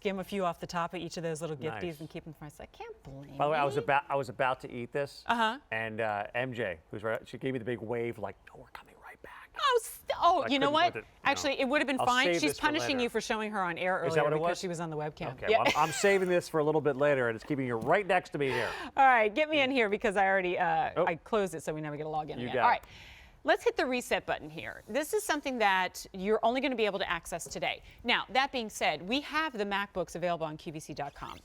skim a few off the top of each of those little gifties Nice. and keep them for myself. I can't blame By the way, me. I was about to eat this, and MJ, who's right, she gave me the big wave, like, "No, we're coming right back." Oh, I you know couldn't what? with it, Actually, it would have been I'll fine. save She's this for punishing later. you for showing her on air Is that earlier what it because was? she was on the webcam. Okay, Yeah. well, I'm saving this for a little bit later, and it's keeping you right next to me here. All right, get me in here because I already I closed it, so we never get to log in You again. got All it. right. Let's hit the reset button here. This is something that you're only going to be able to access today. Now, that being said, we have the MacBooks available on QVC.com.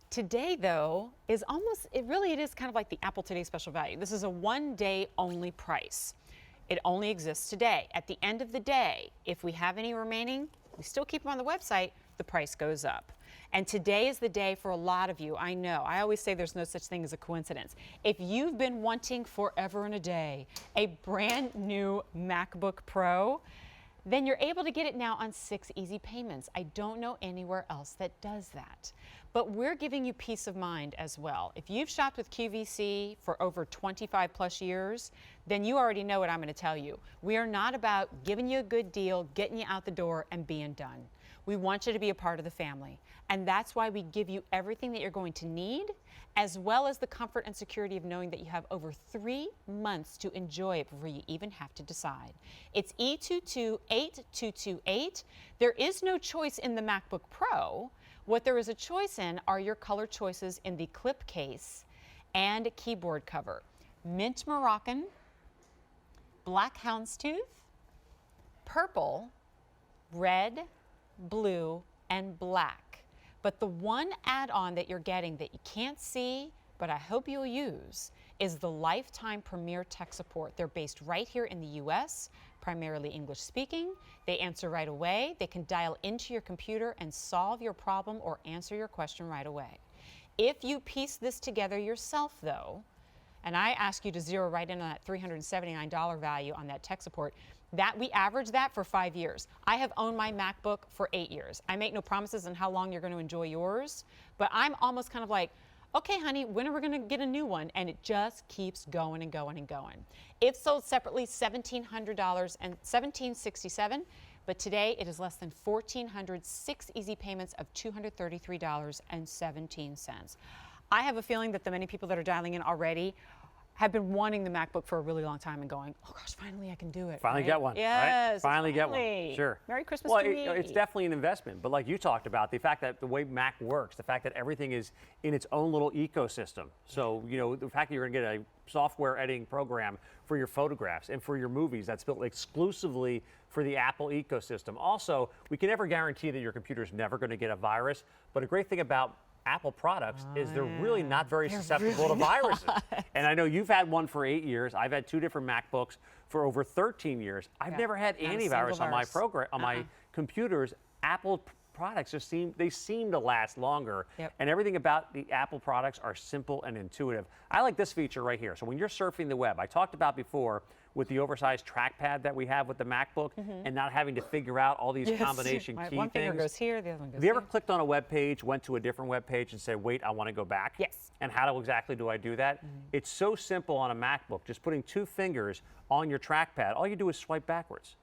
Today, though, is almost, it is kind of like the Apple Today special value. This is a one-day only price. It only exists today. At the end of the day, if we have any remaining, we still keep them on the website, the price goes up. And today is the day for a lot of you. I know. I always say there's no such thing as a coincidence. If you've been wanting forever and a day a brand new MacBook Pro, then you're able to get it now on 6 easy payments. I don't know anywhere else that does that. But we're giving you peace of mind as well. If you've shopped with QVC for over 25 plus years, then you already know what I'm going to tell you. We are not about giving you a good deal, getting you out the door, and being done. We want you to be a part of the family. And that's why we give you everything that you're going to need, as well as the comfort and security of knowing that you have over 3 months to enjoy it before you even have to decide. It's E228228. There is no choice in the MacBook Pro. What there is a choice in are your color choices in the clip case and keyboard cover. Mint Moroccan, black houndstooth, purple, red, blue, and black. But the one add-on that you're getting that you can't see, but I hope you'll use, is the lifetime premier tech support. They're based right here in the US, primarily English speaking. They answer right away. They can dial into your computer and solve your problem or answer your question right away. If you piece this together yourself, though, and I ask you to zero right in on that $379 value on that tech support, that we average that for 5 years. I have owned my MacBook for 8 years. I make no promises on how long you're going to enjoy yours, but I'm almost kind of like, okay, honey, when are we going to get a new one? And it just keeps going and going and going. If sold separately, $1,700 and $1,767, but today it is less than $1,400, 6 easy payments of $233.17. I have a feeling that the many people that are dialing in already have been wanting the MacBook for a really long time and going, oh gosh, finally I can do it. Finally get one. Yes. Right? Finally get one. Sure. Merry Christmas Well, to me. it's definitely an investment. But like you talked about, the fact that the way Mac works, the fact that everything is in its own little ecosystem. So, you know, the fact that you're going to get a software editing program for your photographs and for your movies that's built exclusively for the Apple ecosystem. Also, we can never guarantee that your computer is never going to get a virus. But a great thing about Apple products is they're really not very susceptible to viruses. And I know you've had one for 8 years. I've had 2 different MacBooks for over 13 years. I've never had any virus on my program, on my computers. Apple products just seem to last longer. And everything about the Apple products are simple and intuitive. I like this feature right here. So when you're surfing the web, I talked about before with the oversized trackpad that we have with the MacBook and not having to figure out all these combination key one things. finger goes here, the other one goes Have you ever here. clicked on a web page, went to a different web page and said, wait, I want to go back? Yes. And how exactly do I do that? It's so simple on a MacBook. Just putting 2 fingers on your trackpad, all you do is swipe backwards.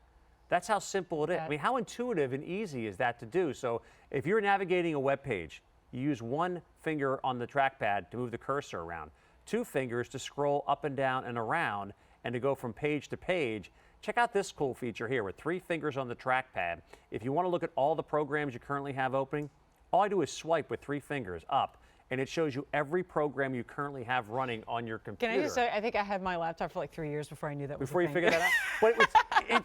That's how simple it is. I mean, how intuitive and easy is that to do? So if you're navigating a web page, you use 1 finger on the trackpad to move the cursor around, 2 fingers to scroll up and down and around, and to go from page to page. Check out this cool feature here with 3 fingers on the trackpad. If you want to look at all the programs you currently have opening, all I do is swipe with 3 fingers up, and it shows you every program you currently have running on your computer. Can I just say, I think I had my laptop for like 3 years before I knew that was a Before you thing. figured that out? But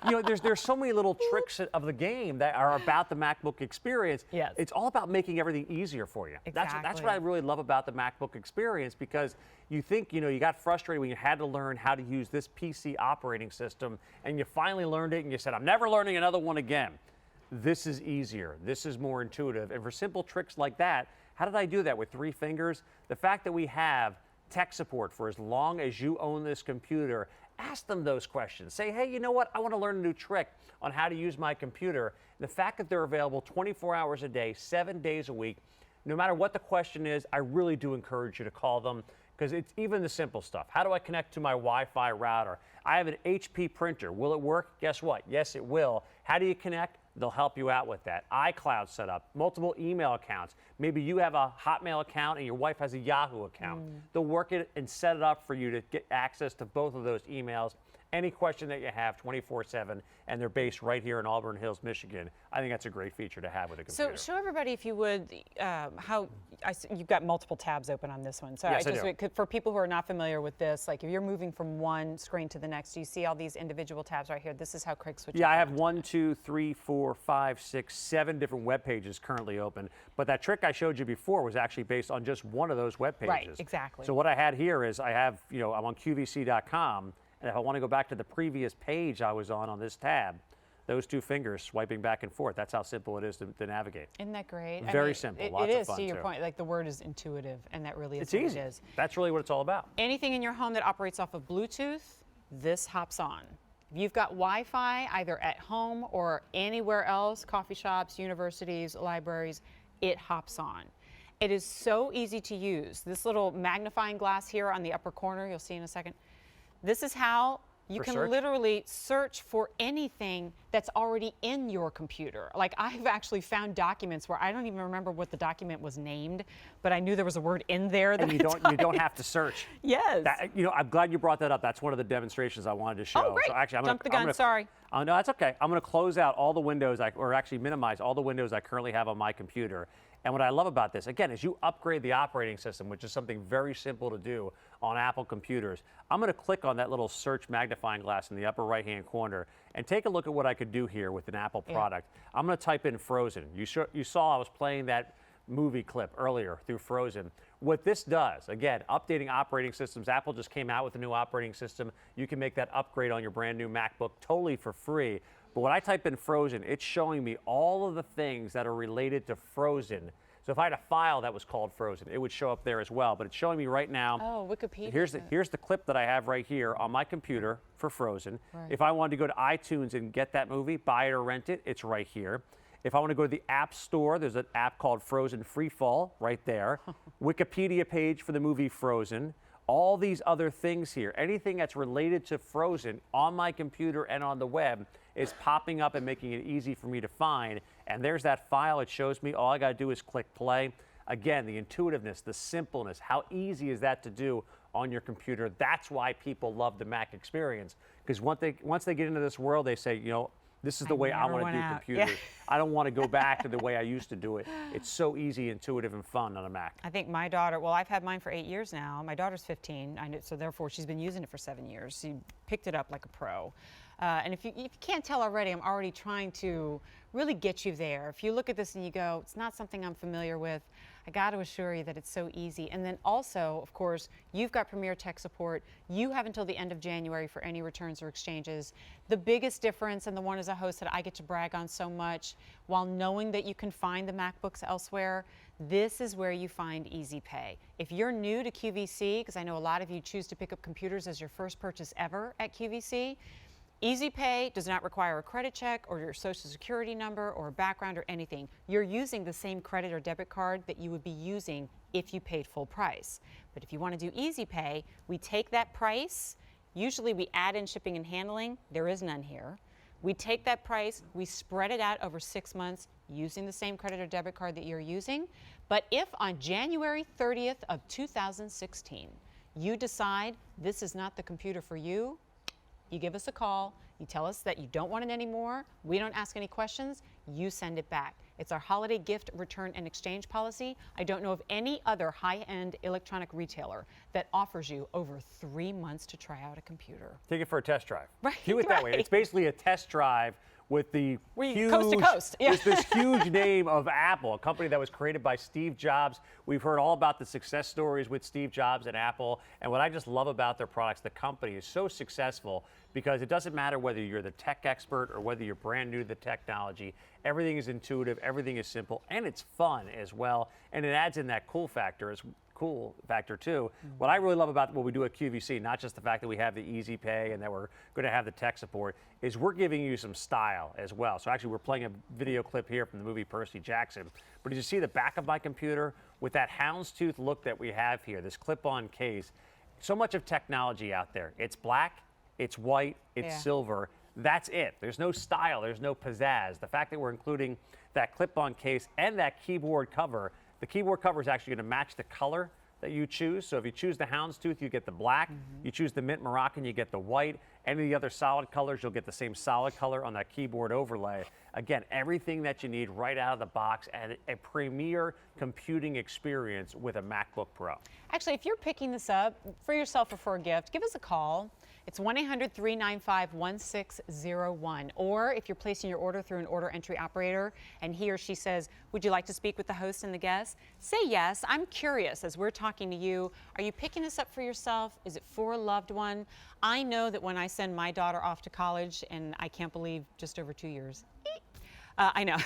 you know, there's so many little tricks of the game that are about the MacBook experience. Yes. It's all about making everything easier for you. Exactly. That's what I really love about the MacBook experience, because you think, you know, you got frustrated when you had to learn how to use this PC operating system, and you finally learned it, and you said, I'm never learning another one again. This is easier. This is more intuitive. And for simple tricks like that, how did I do that with 3 fingers? The fact that we have tech support for as long as you own this computer, ask them those questions. Say, hey, you know what? I want to learn a new trick on how to use my computer. The fact that they're available 24 hours a day, 7 days a week, no matter what the question is, I really do encourage you to call them, because it's even the simple stuff. How do I connect to my Wi-Fi router? I have an HP printer. Will it work? Guess what? Yes, it will. How do you connect? They'll help you out with that. iCloud setup, multiple email accounts. Maybe you have a Hotmail account and your wife has a Yahoo account. They'll work it and set it up for you to get access to both of those emails. Any question that you have 24/7, and they're based right here in Auburn Hills, Michigan. I think that's a great feature to have with a computer. So show everybody, if you would, how you've got multiple tabs open on this one. So Yes, I do. For people who are not familiar with this, like if you're moving from one screen to the next, do you see all these individual tabs right here? This is how quick switch. Yeah, I have 1, 2, 3, 4, 5, 6, 7 different web pages currently open. But that trick I showed you before was actually based on just one of those web pages. Right, exactly. So what I had here is I have, I'm on QVC.com. And if I want to go back to the previous page I was on this tab, those two fingers swiping back and forth, that's how simple it is to navigate. Isn't that great? Very simple, lots of fun It is, to your too. point, like the word is intuitive, and that really is It's what easy. it is. That's really what it's all about. Anything in your home that operates off of Bluetooth, this hops on. If you've got Wi-Fi either at home or anywhere else, coffee shops, universities, libraries, it hops on. It is so easy to use. This little magnifying glass here on the upper corner, you'll see in a second, this is how you can search? literally search for anything that's already in your computer. Like I've actually found documents where I don't even remember what the document was named, but I knew there was a word in there that And you don't have to search. Yes. I'm glad you brought that up. That's one of the demonstrations I wanted to show. Oh, great. So actually, Jump the gun, sorry. No, that's okay. I'm going to close out all the windows, or actually minimize all the windows I currently have on my computer. And what I love about this, again, is you upgrade the operating system, which is something very simple to do on Apple computers. I'm going to click on that little search magnifying glass in the upper right-hand corner and take a look at what I could do here with an Apple product. I'm going to type in Frozen. You saw I was playing that movie clip earlier through Frozen. What this does, again, updating operating systems. Apple just came out with a new operating system. You can make that upgrade on your brand new MacBook totally for free. But when I type in Frozen, it's showing me all of the things that are related to Frozen. So if I had a file that was called Frozen, it would show up there as well. But it's showing me right now. Oh, Wikipedia. Here's the clip that I have right here on my computer for Frozen. Right. If I wanted to go to iTunes and get that movie, buy it or rent it, it's right here. If I want to go to the App Store, there's an app called Frozen Freefall right there. Wikipedia page for the movie Frozen. All these other things here, anything that's related to Frozen on my computer and on the web is popping up and making it easy for me to find. And there's that file. It shows me all I got to do is click play. Again, the intuitiveness, the simpleness, how easy is that to do on your computer? That's why people love the Mac experience. Because once they get into this world, they say, this is the way I want to do computers. Yeah. I don't want to go back to the way I used to do it. It's so easy, intuitive, and fun on a Mac. I think my daughter, well, I've had mine for 8 years now. My daughter's 15, so therefore she's been using it for 7 years. She picked it up like a pro. And if you can't tell already, I'm already trying to really get you there. If you look at this and you go, it's not something I'm familiar with, I got to assure you that it's so easy. And then also, of course, you've got Premier Tech support. You have until the end of January for any returns or exchanges. The biggest difference, and the one as a host that I get to brag on so much, while knowing that you can find the MacBooks elsewhere, this is where you find Easy Pay. If you're new to QVC, because I know a lot of you choose to pick up computers as your first purchase ever at QVC, Easy Pay does not require a credit check or your social security number or a background or anything. You're using the same credit or debit card that you would be using if you paid full price. But if you want to do Easy Pay, we take that price. Usually we add in shipping and handling. There is none here. We take that price, we spread it out over 6 months using the same credit or debit card that you're using. But if on January 30th of 2016, you decide this is not the computer for you, you give us a call, you tell us that you don't want it anymore, we don't ask any questions, you send it back. It's our holiday gift return and exchange policy. I don't know of any other high-end electronic retailer that offers you over 3 months to try out a computer. Take it for a test drive. Right, Do it that way. right. It's basically a test drive with the huge, coast to coast. Yeah. with this huge name of Apple, a company that was created by Steve Jobs. We've heard all about the success stories with Steve Jobs and Apple. And what I just love about their products, the company is so successful because it doesn't matter whether you're the tech expert or whether you're brand new to the technology. Everything is intuitive, everything is simple, and it's fun as well. And it adds in that cool factor too. What I really love about what we do at QVC, not just the fact that we have the Easy Pay and that we're going to have the tech support, is we're giving you some style as well. So actually we're playing a video clip here from the movie Percy Jackson. But as you see the back of my computer with that houndstooth look that we have here, this clip-on case, so much of technology out there. It's black, it's white, it's silver. That's it. There's no style, there's no pizzazz. The fact that we're including that clip-on case and that keyboard cover, the keyboard cover is actually going to match the color that you choose. So if you choose the houndstooth, you get the black. You choose the mint Moroccan, you get the white. Any of the other solid colors, you'll get the same solid color on that keyboard overlay. Again, everything that you need right out of the box and a premier computing experience with a MacBook Pro. Actually, if you're picking this up for yourself or for a gift, give us a call. It's 1-800-395-1601. Or if you're placing your order through an order entry operator and he or she says, would you like to speak with the host and the guest? Say yes. I'm curious as we're talking to you. Are you picking this up for yourself? Is it for a loved one? I know that when I send my daughter off to college, and I can't believe just over 2 years, I know.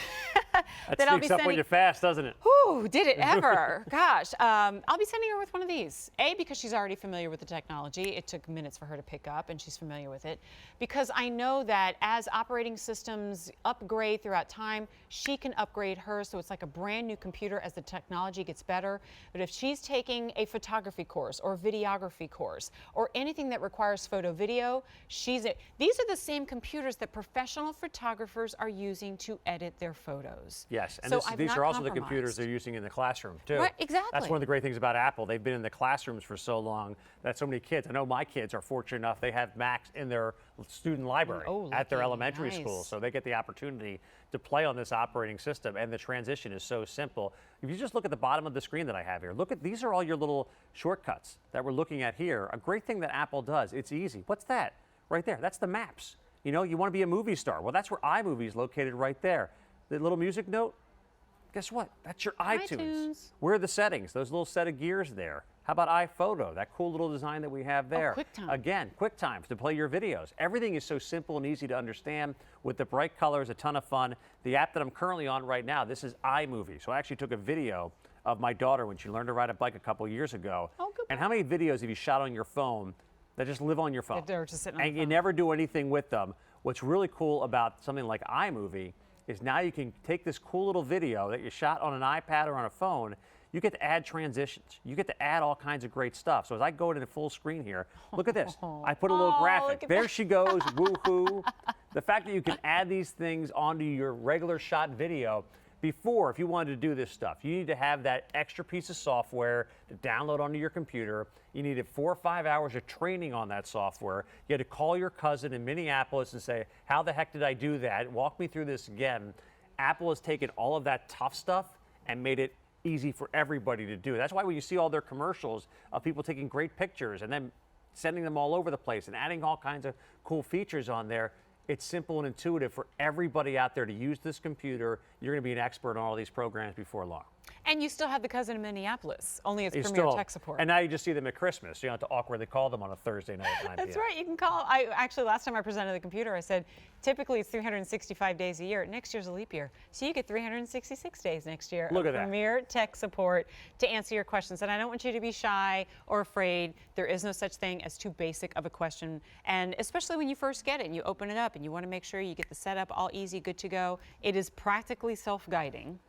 That sneaks up on you fast, doesn't it? Whew, did it ever? Gosh, I'll be sending her with one of these. A, because she's already familiar with the technology. It took minutes for her to pick up, and she's familiar with it. Because I know that as operating systems upgrade throughout time, she can upgrade hers, so it's like a brand new computer as the technology gets better. But if she's taking a photography course or videography course or anything that requires photo video, these are the same computers that professional photographers are using to edit their photos. Yes, and So these I've are not also the computers compromised. they're using in the classroom, too. Right, exactly. That's one of the great things about Apple. They've been in the classrooms for so long that so many kids, I know my kids are fortunate enough, they have Macs in their student library at their lucky. elementary Nice. school, so they get the opportunity to play on this operating system, and the transition is so simple. If you just look at the bottom of the screen that I have here, look at, these are all your little shortcuts that we're looking at here. A great thing that Apple does, it's easy. What's that? Right there, that's the maps. You know, you want to be a movie star. Well, that's where iMovie is located right there. The little music note, guess what? That's your iTunes. Where are the settings? Those little set of gears there. How about iPhoto, that cool little design that we have there? QuickTime. Again, QuickTime to play your videos. Everything is so simple and easy to understand with the bright colors, a ton of fun. The app that I'm currently on right now, this is iMovie. So I actually took a video of my daughter when she learned to ride a bike a couple years ago. Oh, good. And how many videos have you shot on your phone that just live on your phone? They're just sitting on and the you phone. never do anything with them. What's really cool about something like iMovie is now you can take this cool little video that you shot on an iPad or on a phone. You get to add transitions. You get to add all kinds of great stuff. So as I go to the full screen here, look at this. I put a little graphic. There she goes, woohoo. The fact that you can add these things onto your regular shot video. Before, if you wanted to do this stuff, you need to have that extra piece of software to download onto your computer. You needed 4 or 5 hours of training on that software. You had to call your cousin in Minneapolis and say, how the heck did I do that? Walk me through this again. Apple has taken all of that tough stuff and made it easy for everybody to do. That's why when you see all their commercials of people taking great pictures and then sending them all over the place and adding all kinds of cool features on there, it's simple and intuitive for everybody out there to use this computer. You're going to be an expert on all these programs before long. And you still have the cousin in Minneapolis, only it's You Premier still- Tech Support. And now you just see them at Christmas. You don't have to awkwardly call them on a Thursday night at 9 That's p.m. right, you can call. Actually, last time I presented the computer, I said, typically it's 365 days a year. Next year's a leap year. So you get 366 days next year Look of at that. Premier Tech Support to answer your questions. And I don't want you to be shy or afraid. There is no such thing as too basic of a question. And especially when you first get it and you open it up and you want to make sure you get the setup all easy, good to go. It is practically self-guiding.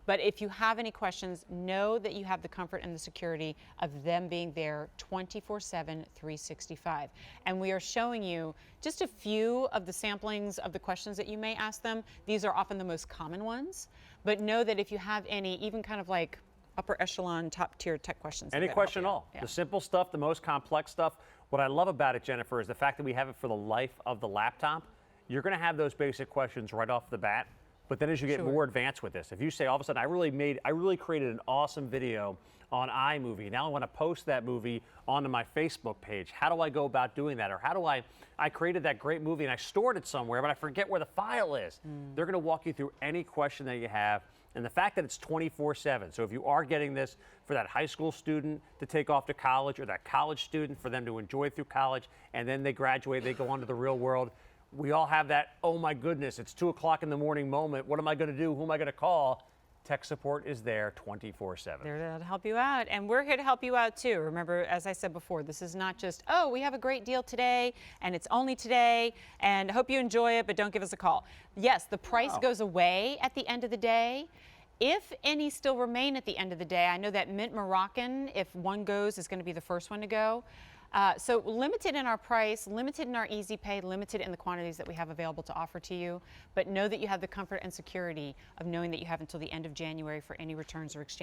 But if you have any questions, know that you have the comfort and the security of them being there 24/7, 365. And we are showing you just a few of the samplings of the questions that you may ask them. These are often the most common ones. But know that if you have any, even kind of like upper echelon, top tier tech questions. Any question at all. Yeah. The simple stuff, the most complex stuff. What I love about it, Jennifer, is the fact that we have it for the life of the laptop. You're going to have those basic questions right off the bat. But then as you get more advanced with this, if you say all of a sudden, I really created an awesome video on iMovie. Now I want to post that movie onto my Facebook page. How do I go about doing that? Or how do I created that great movie and I stored it somewhere, but I forget where the file is. They're going to walk you through any question that you have. And the fact that it's 24/7. So if you are getting this for that high school student to take off to college or that college student for them to enjoy through college and then they graduate, they go on to the real world. We all have that, oh my goodness, it's 2 o'clock in the morning moment. What am I going to do? Who am I going to call? Tech support is there 24/7. They're to help you out, and we're here to help you out too. Remember, as I said before, this is not just, oh, we have a great deal today, and it's only today, and hope you enjoy it, but don't give us a call. Yes, the price goes away at the end of the day. If any still remain at the end of the day, I know that Mint Moroccan, if one goes, is going to be the first one to go. So limited in our price, limited in our easy pay, limited in the quantities that we have available to offer to you, but know that you have the comfort and security of knowing that you have until the end of January for any returns or exchange.